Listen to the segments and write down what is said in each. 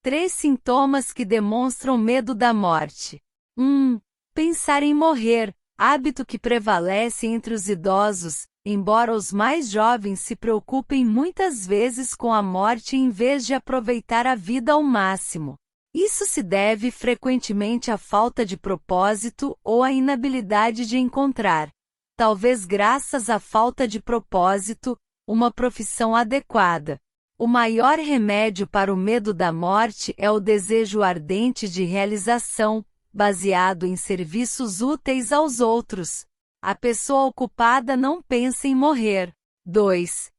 3 sintomas que demonstram medo da morte. 1. Pensar em morrer, hábito que prevalece entre os idosos, embora os mais jovens se preocupem muitas vezes com a morte em vez de aproveitar a vida ao máximo. Isso se deve frequentemente à falta de propósito ou à inabilidade de encontrar, talvez graças à falta de propósito, uma profissão adequada. O maior remédio para o medo da morte é o desejo ardente de realização, baseado em serviços úteis aos outros. A pessoa ocupada não pensa em morrer. 2.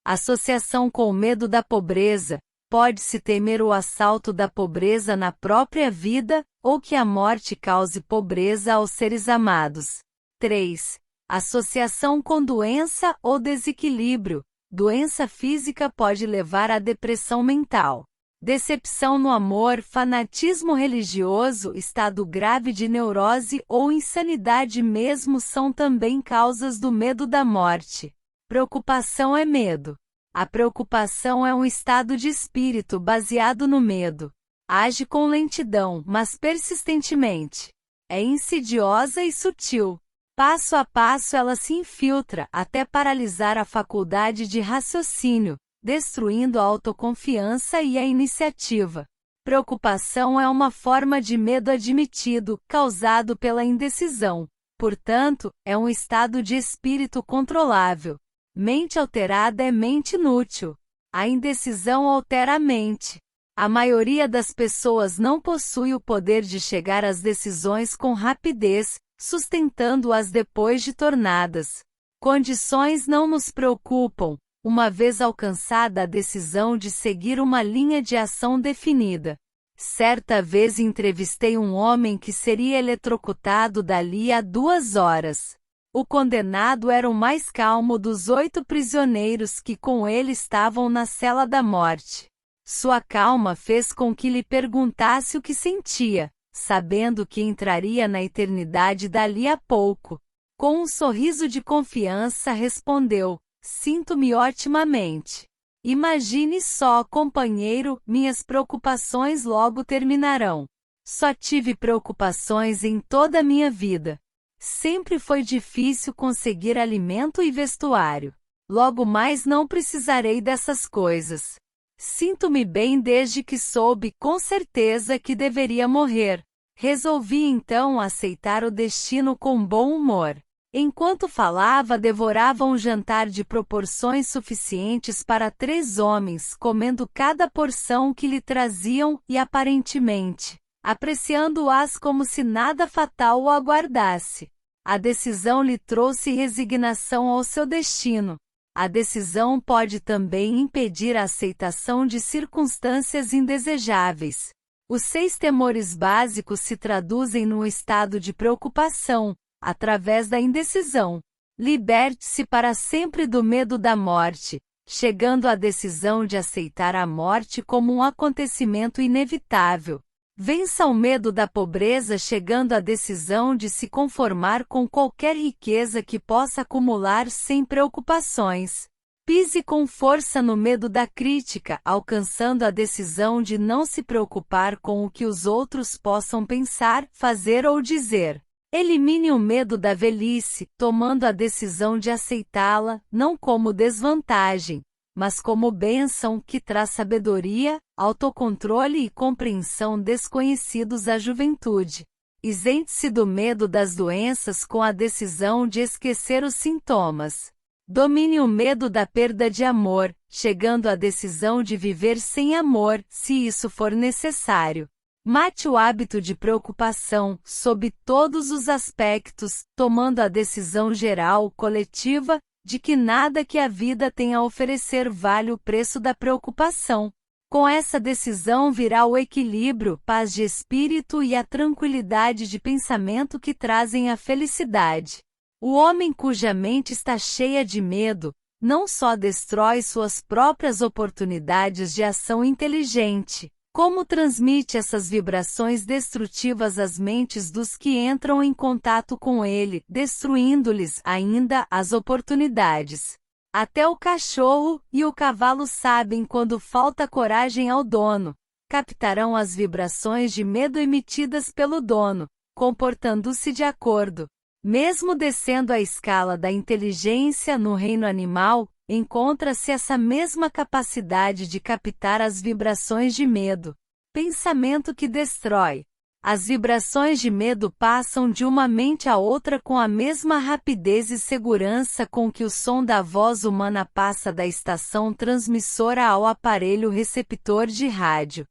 Associação com o medo da pobreza. Pode-se temer o assalto da pobreza na própria vida, ou que a morte cause pobreza aos seres amados. 3. Associação com doença ou desequilíbrio. Doença física pode levar à depressão mental. Decepção no amor, fanatismo religioso, estado grave de neurose ou insanidade mesmo são também causas do medo da morte. Preocupação é medo. A preocupação é um estado de espírito baseado no medo. Age com lentidão, mas persistentemente. É insidiosa e sutil. Passo a passo ela se infiltra até paralisar a faculdade de raciocínio, destruindo a autoconfiança e a iniciativa. Preocupação é uma forma de medo admitido, causado pela indecisão. Portanto, é um estado de espírito controlável. Mente alterada é mente inútil. A indecisão altera a mente. A maioria das pessoas não possui o poder de chegar às decisões com rapidez, sustentando-as depois de tornadas. Condições não nos preocupam, uma vez alcançada a decisão de seguir uma linha de ação definida. Certa vez entrevistei um homem que seria eletrocutado dali a 2 horas. O condenado era o mais calmo dos 8 prisioneiros que com ele estavam na cela da morte. Sua calma fez com que lhe perguntasse o que sentia, sabendo que entraria na eternidade dali a pouco. Com um sorriso de confiança respondeu: "Sinto-me otimamente. Imagine só, companheiro, minhas preocupações logo terminarão. Só tive preocupações em toda a minha vida. Sempre foi difícil conseguir alimento e vestuário. Logo mais não precisarei dessas coisas. Sinto-me bem desde que soube com certeza que deveria morrer. Resolvi então aceitar o destino com bom humor." Enquanto falava, devorava um jantar de proporções suficientes para 3 homens, comendo cada porção que lhe traziam e aparentemente apreciando-as como se nada fatal o aguardasse. A decisão lhe trouxe resignação ao seu destino. A decisão pode também impedir a aceitação de circunstâncias indesejáveis. Os 6 temores básicos se traduzem num estado de preocupação, através da indecisão. Liberte-se para sempre do medo da morte, chegando à decisão de aceitar a morte como um acontecimento inevitável. Vença o medo da pobreza chegando à decisão de se conformar com qualquer riqueza que possa acumular sem preocupações. Pise com força no medo da crítica, alcançando a decisão de não se preocupar com o que os outros possam pensar, fazer ou dizer. Elimine o medo da velhice, tomando a decisão de aceitá-la, não como desvantagem, mas como bênção que traz sabedoria, autocontrole e compreensão desconhecidos à juventude. Isente-se do medo das doenças com a decisão de esquecer os sintomas. Domine o medo da perda de amor, chegando à decisão de viver sem amor, se isso for necessário. Mate o hábito de preocupação, sob todos os aspectos, tomando a decisão geral, coletiva, de que nada que a vida tem a oferecer vale o preço da preocupação. Com essa decisão virá o equilíbrio, paz de espírito e a tranquilidade de pensamento que trazem a felicidade. O homem cuja mente está cheia de medo, não só destrói suas próprias oportunidades de ação inteligente, como transmite essas vibrações destrutivas às mentes dos que entram em contato com ele, destruindo-lhes ainda as oportunidades. Até o cachorro e o cavalo sabem quando falta coragem ao dono. captarão as vibrações de medo emitidas pelo dono, comportando-se de acordo. Mesmo descendo a escala da inteligência no reino animal, encontra-se essa mesma capacidade de captar as vibrações de medo. Pensamento que destrói. As vibrações de medo passam de uma mente a outra com a mesma rapidez e segurança com que o som da voz humana passa da estação transmissora ao aparelho receptor de rádio.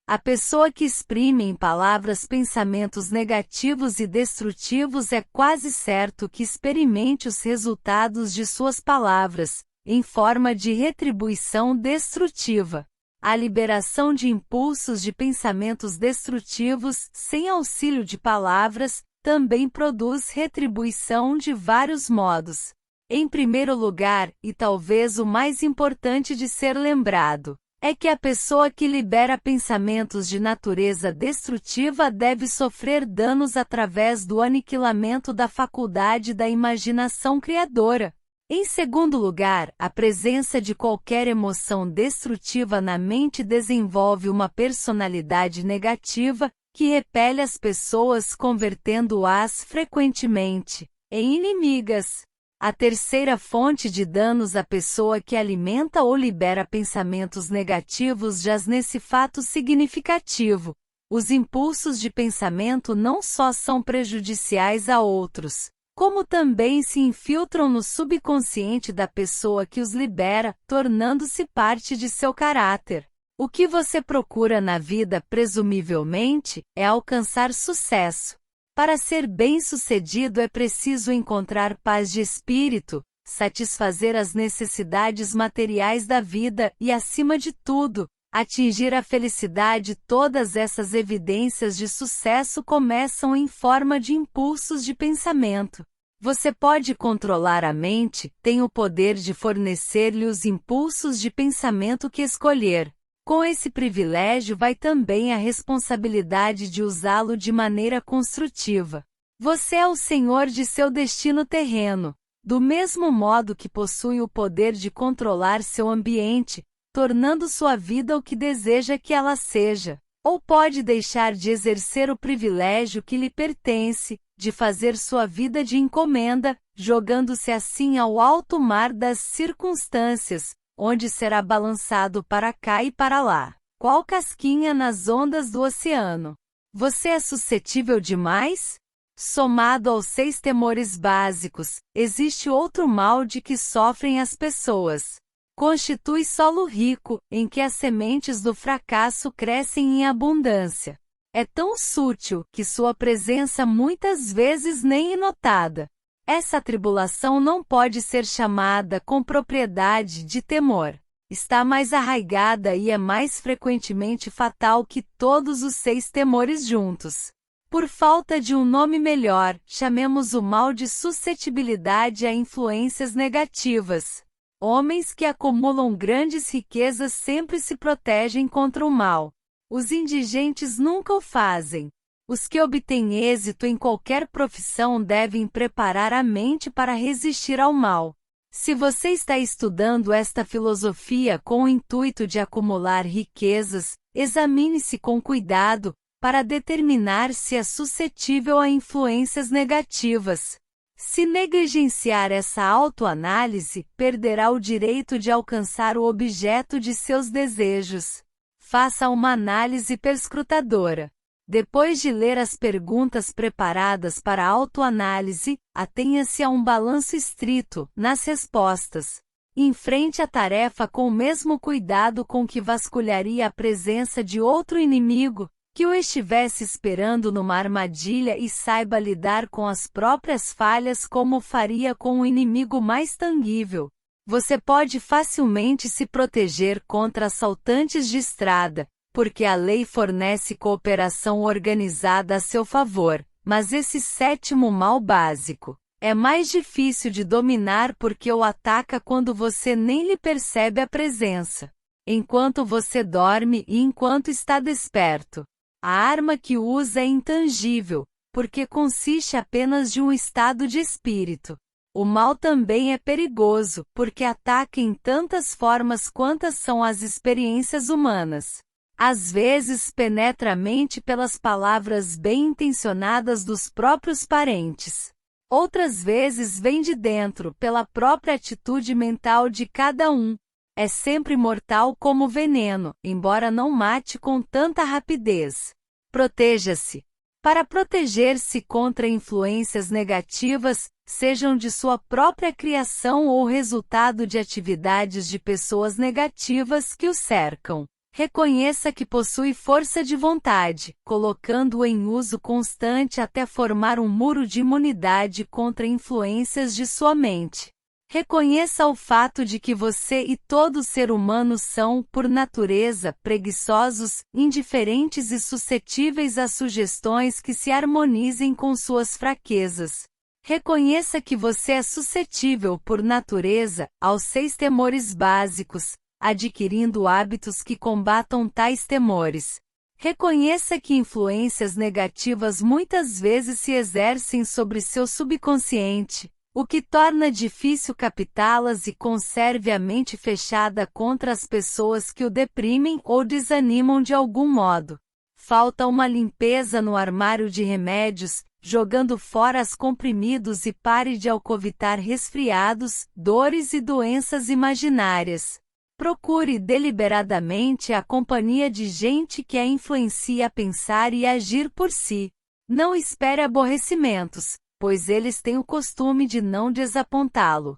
A pessoa que exprime em palavras pensamentos negativos e destrutivos é quase certo que experimente os resultados de suas palavras, em forma de retribuição destrutiva. A liberação de impulsos de pensamentos destrutivos, sem auxílio de palavras, também produz retribuição de vários modos. Em primeiro lugar, e talvez o mais importante de ser lembrado, é que a pessoa que libera pensamentos de natureza destrutiva deve sofrer danos através do aniquilamento da faculdade da imaginação criadora. Em segundo lugar, a presença de qualquer emoção destrutiva na mente desenvolve uma personalidade negativa, que repele as pessoas convertendo-as frequentemente em inimigas. A terceira fonte de danos à pessoa que alimenta ou libera pensamentos negativos jaz nesse fato significativo. Os impulsos de pensamento não só são prejudiciais a outros, como também se infiltram no subconsciente da pessoa que os libera, tornando-se parte de seu caráter. O que você procura na vida, presumivelmente, é alcançar sucesso. Para ser bem-sucedido é preciso encontrar paz de espírito, satisfazer as necessidades materiais da vida e, acima de tudo, atingir a felicidade. Todas essas evidências de sucesso começam em forma de impulsos de pensamento. Você pode controlar a mente, tem o poder de fornecer-lhe os impulsos de pensamento que escolher. Com esse privilégio vai também a responsabilidade de usá-lo de maneira construtiva. Você é o senhor de seu destino terreno, do mesmo modo que possui o poder de controlar seu ambiente, tornando sua vida o que deseja que ela seja, ou pode deixar de exercer o privilégio que lhe pertence, de fazer sua vida de encomenda, jogando-se assim ao alto mar das circunstâncias, onde será balançado para cá e para lá, qual casquinha nas ondas do oceano. Você é suscetível demais? Somado aos 6 temores básicos, existe outro mal de que sofrem as pessoas. Constitui solo rico, em que as sementes do fracasso crescem em abundância. É tão sútil que sua presença muitas vezes nem é notada. Essa atribulação não pode ser chamada com propriedade de temor. Está mais arraigada e é mais frequentemente fatal que todos os 6 temores juntos. Por falta de um nome melhor, chamemos o mal de suscetibilidade a influências negativas. Homens que acumulam grandes riquezas sempre se protegem contra o mal. Os indigentes nunca o fazem. Os que obtêm êxito em qualquer profissão devem preparar a mente para resistir ao mal. Se você está estudando esta filosofia com o intuito de acumular riquezas, examine-se com cuidado, para determinar se é suscetível a influências negativas. Se negligenciar essa autoanálise, perderá o direito de alcançar o objeto de seus desejos. Faça uma análise perscrutadora. Depois de ler as perguntas preparadas para a autoanálise, atenha-se a um balanço estrito nas respostas. Enfrente a tarefa com o mesmo cuidado com que vasculharia a presença de outro inimigo, que o estivesse esperando numa armadilha, e saiba lidar com as próprias falhas como faria com o inimigo mais tangível. Você pode facilmente se proteger contra assaltantes de estrada, porque a lei fornece cooperação organizada a seu favor, mas esse 7º mal básico é mais difícil de dominar porque o ataca quando você nem lhe percebe a presença. Enquanto você dorme e enquanto está desperto. A arma que usa é intangível, porque consiste apenas de um estado de espírito. O mal também é perigoso, porque ataca em tantas formas quantas são as experiências humanas. Às vezes penetra a mente pelas palavras bem-intencionadas dos próprios parentes. Outras vezes vem de dentro, pela própria atitude mental de cada um. É sempre mortal como veneno, embora não mate com tanta rapidez. Proteja-se. Para proteger-se contra influências negativas, sejam de sua própria criação ou resultado de atividades de pessoas negativas que o cercam, reconheça que possui força de vontade, colocando-o em uso constante até formar um muro de imunidade contra influências de sua mente. Reconheça o fato de que você e todo ser humano são, por natureza, preguiçosos, indiferentes e suscetíveis a sugestões que se harmonizem com suas fraquezas. Reconheça que você é suscetível, por natureza, aos 6 temores básicos, adquirindo hábitos que combatam tais temores. Reconheça que influências negativas muitas vezes se exercem sobre seu subconsciente, o que torna difícil captá-las e conserve a mente fechada contra as pessoas que o deprimem ou desanimam de algum modo. Falta uma limpeza no armário de remédios, jogando fora os comprimidos e pare de alcovitar resfriados, dores e doenças imaginárias. Procure deliberadamente a companhia de gente que a influencia a pensar e agir por si. Não espere aborrecimentos, pois eles têm o costume de não desapontá-lo.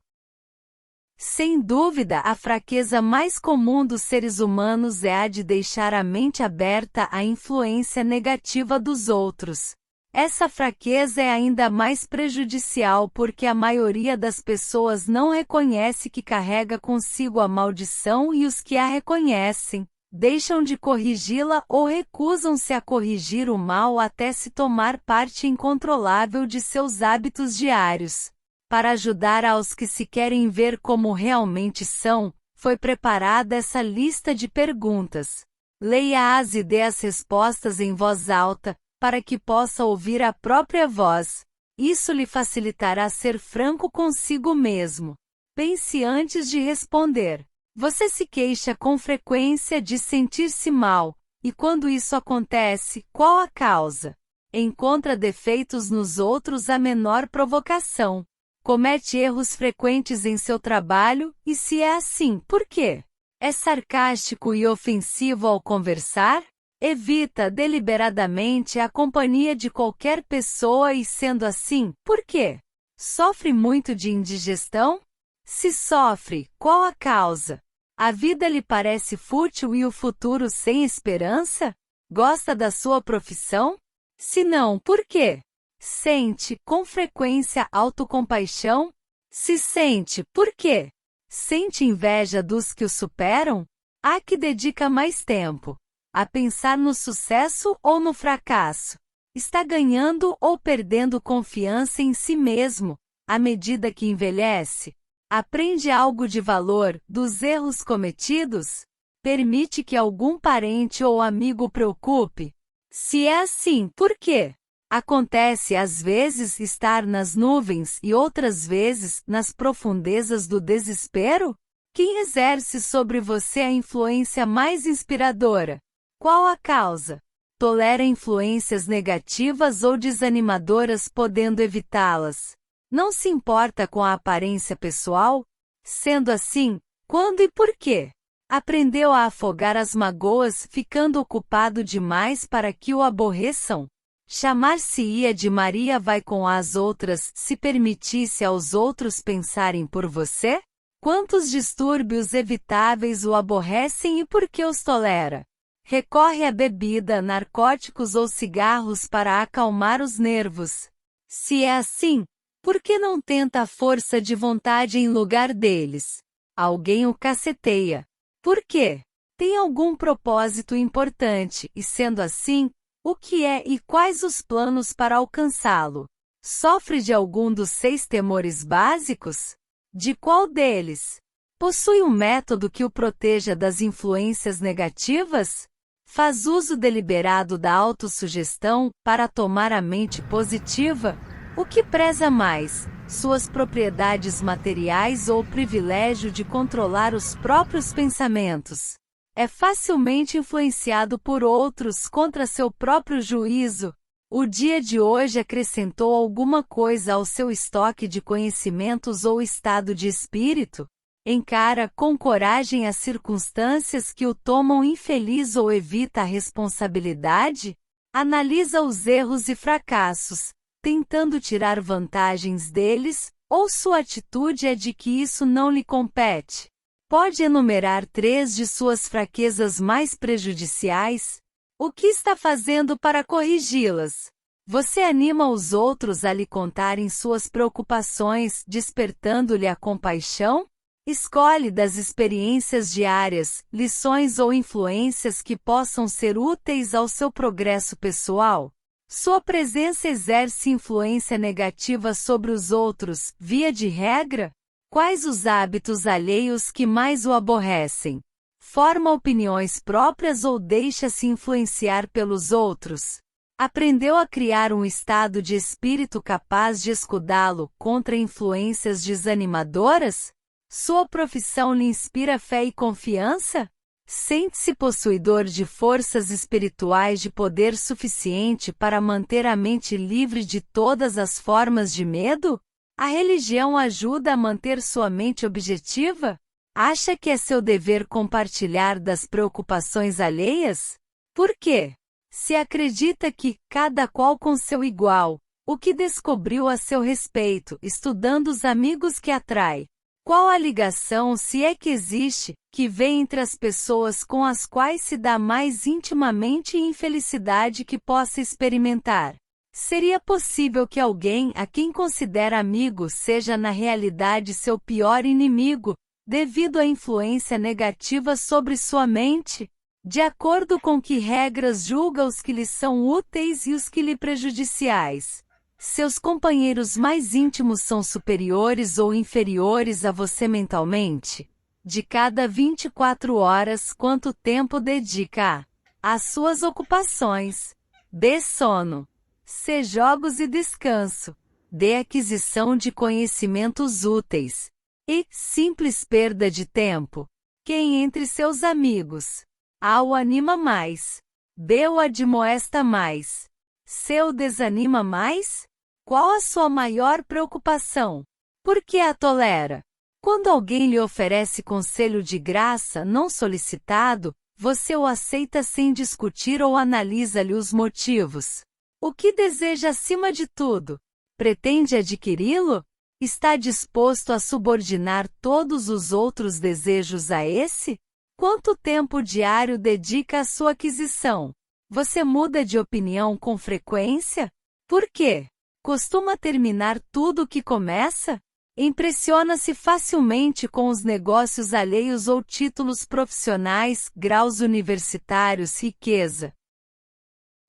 Sem dúvida, a fraqueza mais comum dos seres humanos é a de deixar a mente aberta à influência negativa dos outros. Essa fraqueza é ainda mais prejudicial porque a maioria das pessoas não reconhece que carrega consigo a maldição e os que a reconhecem, deixam de corrigi-la ou recusam-se a corrigir o mal até se tomar parte incontrolável de seus hábitos diários. Para ajudar aos que se querem ver como realmente são, foi preparada essa lista de perguntas. Leia-as e dê as respostas em voz alta, para que possa ouvir a própria voz. Isso lhe facilitará ser franco consigo mesmo. Pense antes de responder. Você se queixa com frequência de sentir-se mal, e quando isso acontece, qual a causa? Encontra defeitos nos outros à menor provocação. Comete erros frequentes em seu trabalho, e se é assim, por quê? É sarcástico e ofensivo ao conversar? Evita deliberadamente a companhia de qualquer pessoa e sendo assim, por quê? Sofre muito de indigestão? Se sofre, qual a causa? A vida lhe parece fútil e o futuro sem esperança? Gosta da sua profissão? Se não, por quê? Sente, com frequência, autocompaixão? Se sente, por quê? Sente inveja dos que o superam? A que dedica mais tempo? A pensar no sucesso ou no fracasso? Está ganhando ou perdendo confiança em si mesmo, à medida que envelhece? Aprende algo de valor dos erros cometidos? Permite que algum parente ou amigo o preocupe? Se é assim, por quê? Acontece às vezes estar nas nuvens e outras vezes nas profundezas do desespero? Quem exerce sobre você a influência mais inspiradora? Qual a causa? Tolera influências negativas ou desanimadoras podendo evitá-las? Não se importa com a aparência pessoal? Sendo assim, quando e por quê? Aprendeu a afogar as magoas ficando ocupado demais para que o aborreçam? Chamar-se-ia de Maria vai com as outras se permitisse aos outros pensarem por você? Quantos distúrbios evitáveis o aborrecem e por que os tolera? Recorre à bebida, narcóticos ou cigarros para acalmar os nervos. Se é assim, por que não tenta a força de vontade em lugar deles? Alguém o caceteia. Por quê? Tem algum propósito importante e, sendo assim, o que é e quais os planos para alcançá-lo? Sofre de algum dos 6 temores básicos? De qual deles? Possui um método que o proteja das influências negativas? Faz uso deliberado da autossugestão para tomar a mente positiva? O que preza mais, suas propriedades materiais ou o privilégio de controlar os próprios pensamentos? É facilmente influenciado por outros contra seu próprio juízo. O dia de hoje acrescentou alguma coisa ao seu estoque de conhecimentos ou estado de espírito? Encara com coragem as circunstâncias que o tomam infeliz ou evita a responsabilidade? Analisa os erros e fracassos, tentando tirar vantagens deles, ou sua atitude é de que isso não lhe compete? Pode enumerar 3 de suas fraquezas mais prejudiciais? O que está fazendo para corrigi-las? Você anima os outros a lhe contarem suas preocupações, despertando-lhe a compaixão? Escolhe das experiências diárias, lições ou influências que possam ser úteis ao seu progresso pessoal. Sua presença exerce influência negativa sobre os outros, via de regra? Quais os hábitos alheios que mais o aborrecem? Forma opiniões próprias ou deixa-se influenciar pelos outros? Aprendeu a criar um estado de espírito capaz de escudá-lo contra influências desanimadoras? Sua profissão lhe inspira fé e confiança? Sente-se possuidor de forças espirituais de poder suficiente para manter a mente livre de todas as formas de medo? A religião ajuda a manter sua mente objetiva? Acha que é seu dever compartilhar das preocupações alheias? Por quê? Se acredita que, cada qual com seu igual, o que descobriu a seu respeito, estudando os amigos que atrai? Qual a ligação, se é que existe, que vê entre as pessoas com as quais se dá mais intimamente e infelicidade que possa experimentar? Seria possível que alguém a quem considera amigo seja na realidade seu pior inimigo, devido à influência negativa sobre sua mente? De acordo com que regras julga os que lhe são úteis e os que lhe prejudiciais? Seus companheiros mais íntimos são superiores ou inferiores a você mentalmente? De cada 24 horas, quanto tempo dedica às suas ocupações? Dê sono. C. Jogos e descanso. D. Aquisição de conhecimentos úteis. E. Simples perda de tempo. Quem entre seus amigos A. o anima mais? B. o admoesta mais? C. o desanima mais? Qual a sua maior preocupação? Por que a tolera? Quando alguém lhe oferece conselho de graça não solicitado, você o aceita sem discutir ou analisa-lhe os motivos. O que deseja acima de tudo? Pretende adquiri-lo? Está disposto a subordinar todos os outros desejos a esse? Quanto tempo diário dedica à sua aquisição? Você muda de opinião com frequência? Por quê? Costuma terminar tudo o que começa? Impressiona-se facilmente com os negócios alheios ou títulos profissionais, graus universitários, riqueza.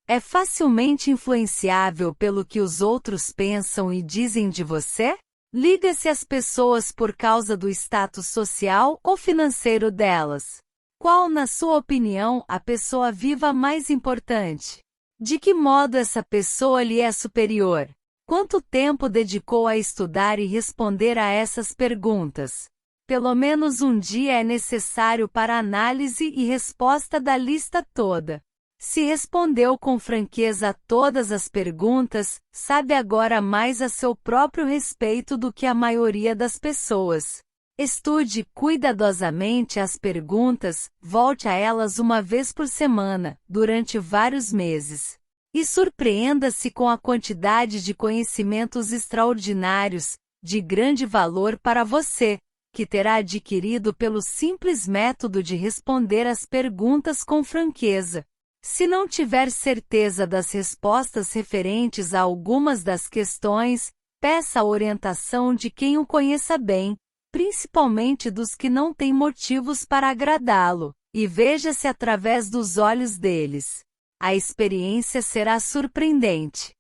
É facilmente influenciável pelo que os outros pensam e dizem de você? Liga-se às pessoas por causa do status social ou financeiro delas? Qual, na sua opinião, a pessoa viva mais importante? De que modo essa pessoa lhe é superior? Quanto tempo dedicou a estudar e responder a essas perguntas? Pelo menos um dia é necessário para análise e resposta da lista toda. Se respondeu com franqueza a todas as perguntas, sabe agora mais a seu próprio respeito do que a maioria das pessoas. Estude cuidadosamente as perguntas, volte a elas uma vez por semana, durante vários meses. E surpreenda-se com a quantidade de conhecimentos extraordinários, de grande valor para você, que terá adquirido pelo simples método de responder às perguntas com franqueza. Se não tiver certeza das respostas referentes a algumas das questões, peça a orientação de quem o conheça bem, principalmente dos que não têm motivos para agradá-lo, e veja-se através dos olhos deles. A experiência será surpreendente.